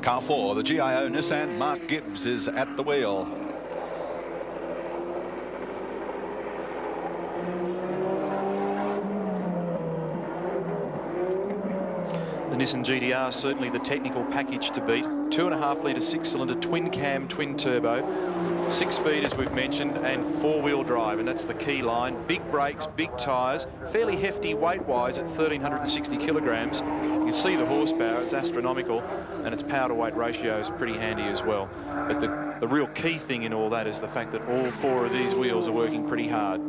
Car 4, the GIO Nissan. Mark Gibbs is at the wheel. The Nissan GTR, certainly the technical package to beat. 2.5 litre 6-cylinder twin cam, twin turbo, 6-speed as we've mentioned, and 4-wheel drive, and that's the key line. Big brakes, big tyres, fairly hefty weight-wise at 1,360 kilograms. You can see the horsepower, it's astronomical, and its power-to-weight ratio is pretty handy as well. But the real key thing in all that is the fact that all 4 of these wheels are working pretty hard.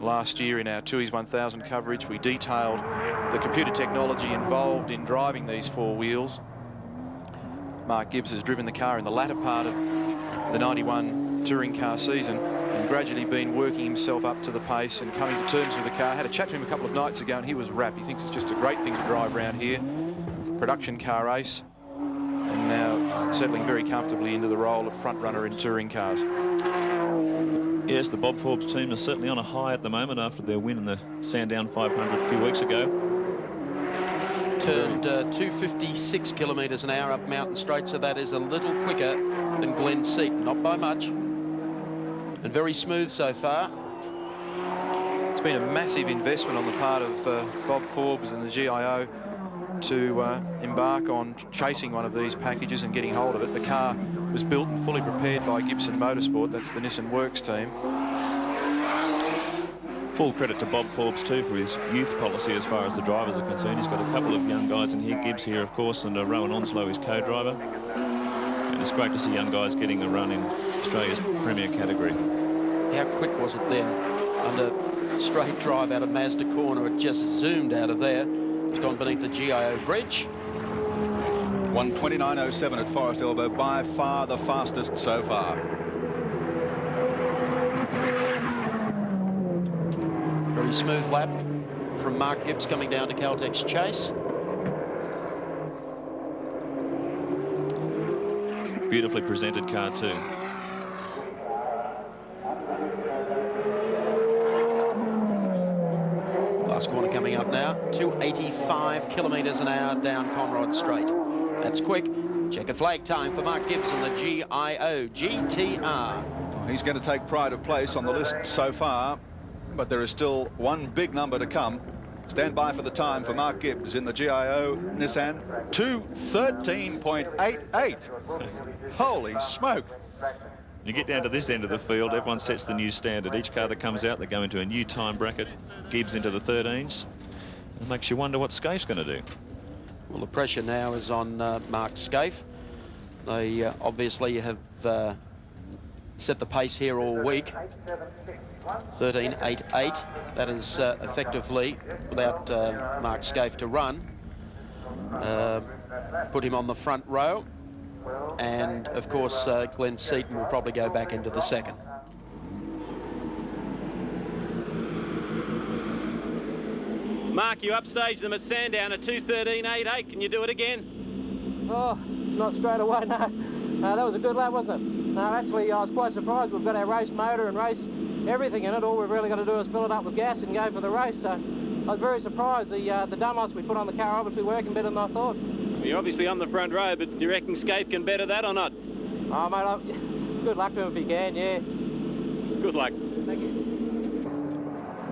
Last year in our Tooheys 1000 coverage, we detailed the computer technology involved in driving these 4 wheels. Mark Gibbs has driven the car in the latter part of the 91 touring car season and gradually been working himself up to the pace and coming to terms with the car. Had a chat to him a couple of nights ago and he was rapt. He thinks it's just a great thing to drive around here. Production car ace, and now settling very comfortably into the role of front runner in touring cars. Yes, the Bob Forbes team is certainly on a high at the moment after their win in the Sandown 500 a few weeks ago. Turned 256 kilometres an hour up Mountain Straight, so that is a little quicker than Glen Seaton, not by much. And very smooth so far. It's been a massive investment on the part of Bob Forbes and the GIO to embark on chasing one of these packages and getting hold of it. The car was built and fully prepared by Gibson Motorsport. That's the Nissan Works team. Full credit to Bob Forbes too for his youth policy as far as the drivers are concerned. He's got a couple of young guys in here, Gibbs here of course, and Rowan Onslow, his co-driver. And it's great to see young guys getting a run in Australia's premier category. How quick was it then? Under straight drive out of Mazda corner, it just zoomed out of there. It's gone beneath the GIO bridge. 1:29.07 at Forest Elbow, by far the fastest so far. Very smooth lap from Mark Gibbs coming down to Caltex Chase. Beautifully presented car too. Last corner coming up now. 285 kilometres an hour down Conrod Straight. That's quick. Checkered flag time for Mark Gibbs and the GIO GTR. Well, he's going to take pride of place on the list so far, but there is still one big number to come. Stand by for the time for Mark Gibbs in the GIO Nissan. 2:13.88. Holy smoke. You get down to this end of the field, everyone sets the new standard. Each car that comes out, they go into a new time bracket. Gibbs into the 13s. It makes you wonder what Skaife's going to do. Well, the pressure now is on Mark Skaife. They obviously have set the pace here all week. 13.88. That is effectively, without Mark Skaife to run, put him on the front row. And of course, Glen Seaton will probably go back into the second. Mark, you upstaged them at Sandown at 2:13.88. Can you do it again? Oh, not straight away, no. That was a good lap, wasn't it? No, actually, I was quite surprised. We've got our race motor and race everything in it. All we've really got to do is fill it up with gas and go for the race. So I was very surprised. The Dumos we put on the car obviously working better than I thought. Well, you're obviously on the front row, but do you reckon Skaife can better that or not? Oh, mate, good luck to him if he can, yeah. Good luck. Thank you.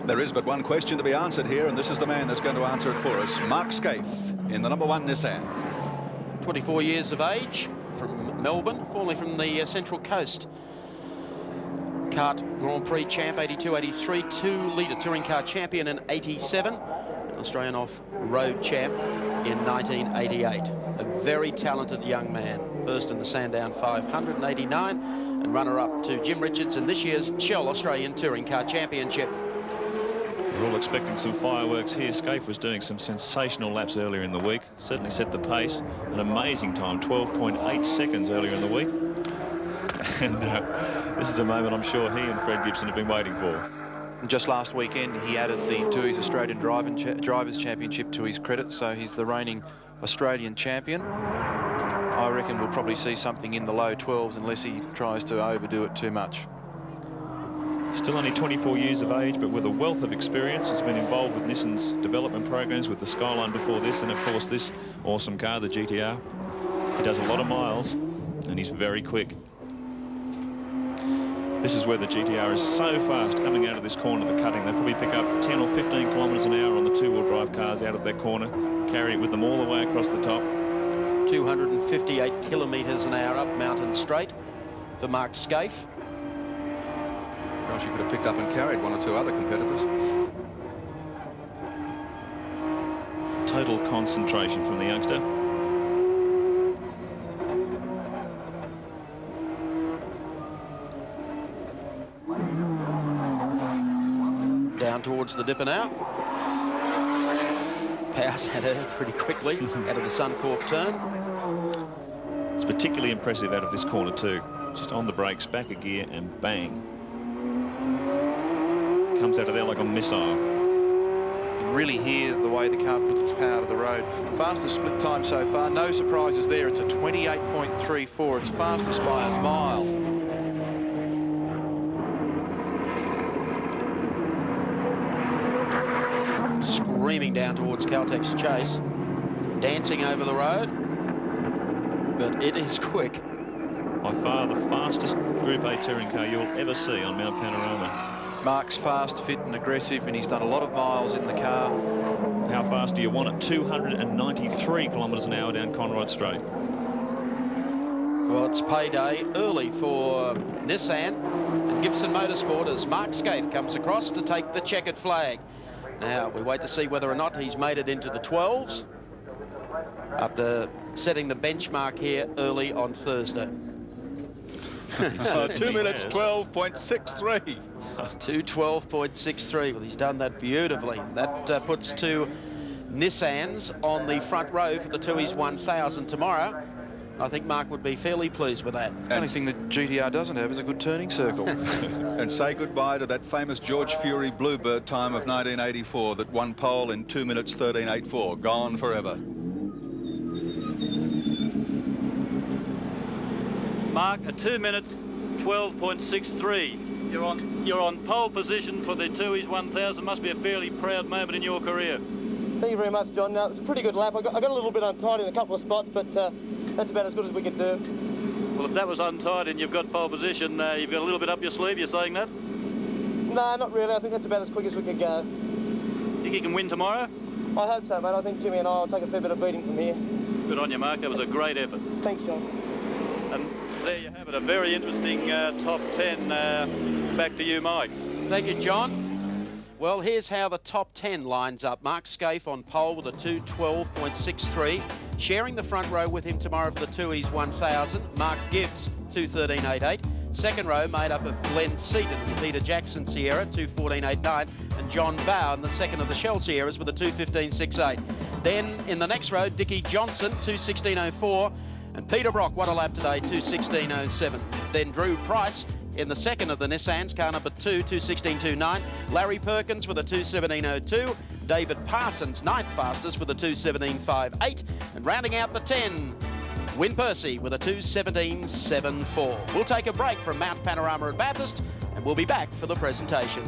There is but one question to be answered here, and this is the man that's going to answer it for us. Mark Skaife in the number 1 Nissan. 24 years of age, from Melbourne, formerly from the Central Coast. Kart Grand Prix champ, 82-83, 2-litre touring car champion in 87, Australian off-road champ in 1988. A very talented young man, first in the Sandown 500 in 89, and runner-up to Jim Richards in this year's Shell Australian Touring Car Championship. We're all expecting some fireworks here. Skaife was doing some sensational laps earlier in the week. Certainly set the pace. An amazing time, 12.8 seconds earlier in the week. And this is a moment I'm sure he and Fred Gibson have been waiting for. Just last weekend, he added the Tooheys Australian Drivers' Championship to his credit, so he's the reigning Australian champion. I reckon we'll probably see something in the low 12s unless he tries to overdo it too much. Still only 24 years of age, but with a wealth of experience. Has been involved with Nissan's development programs with the Skyline before this, and of course this awesome car, the GTR. He does a lot of miles, and he's very quick. This is where the GTR is so fast coming out of this corner, the cutting. They probably pick up 10 or 15 kilometres an hour on the two-wheel drive cars out of their corner, carry it with them all the way across the top. 258 kilometres an hour up Mountain Straight for Mark Skaife. Gosh, you could have picked up and carried one or two other competitors. Total concentration from the youngster. Down towards the dipper now. Powers had her pretty quickly out of the Suncorp turn. It's particularly impressive out of this corner too. Just on the brakes, back a gear, and bang. Comes out of there like a missile. You can really hear the way the car puts its power to the road. Fastest split time so far. No surprises there. It's a 28.34. It's fastest by a mile. Screaming down towards Caltech's chase. Dancing over the road. But it is quick. By far the fastest Group A touring car you'll ever see on Mount Panorama. Mark's fast, fit and aggressive, and he's done a lot of miles in the car. How fast do you want it? 293 kilometres an hour down Conrod Straight. Well, it's payday early for Nissan and Gibson Motorsport as Mark Skaife comes across to take the checkered flag. Now, we wait to see whether or not he's made it into the 12s after setting the benchmark here early on Thursday. 2 minutes 12.63. 2:12.63. Well, he's done that beautifully. That puts two Nissans on the front row for the Tooheys 1000 tomorrow. I think Mark would be fairly pleased with that. The only thing the GTR doesn't have is a good turning circle. And say goodbye to that famous George Fury Bluebird time of 1984 that won pole in 2 minutes 13.84. Gone forever. Mark, a 2 minutes 12.63. You're on pole position for the Tooheys 1000. Must be a fairly proud moment in your career. Thank you very much, John. It was a pretty good lap. I got a little bit untied in a couple of spots, but that's about as good as we could do. Well, if that was untied and you've got pole position, you've got a little bit up your sleeve. You're saying that? No, not really. I think that's about as quick as we could go. Think you can win tomorrow? I hope so, mate. I think Jimmy and I will take a fair bit of beating from here. Good on you, Mark. That was a great effort. Thanks, John. And there you have it, a very interesting top 10. Back to you, Mike. Thank you, John. Well, here's how the top 10 lines up. Mark Skaife on pole with a 2:12.63. Sharing the front row with him tomorrow for the Tooheys 1000. Mark Gibbs, 2:13.88. Second row made up of Glenn Seaton and Peter Jackson Sierra, 2:14.89. And John Bow in the second of the Shell Sierras with a 2:15.68. Then in the next row, Dickie Johnson, 2:16.04. And Peter Brock won a lap today, 2:16.07. Then Drew Price in the second of the Nissans, car number 2, 2:16.29. Larry Perkins with a 2:17.02. David Parsons, ninth fastest with a 2:17.58. And rounding out the 10, Win Percy with a 2:17.74. We'll take a break from Mount Panorama at Bathurst and we'll be back for the presentation.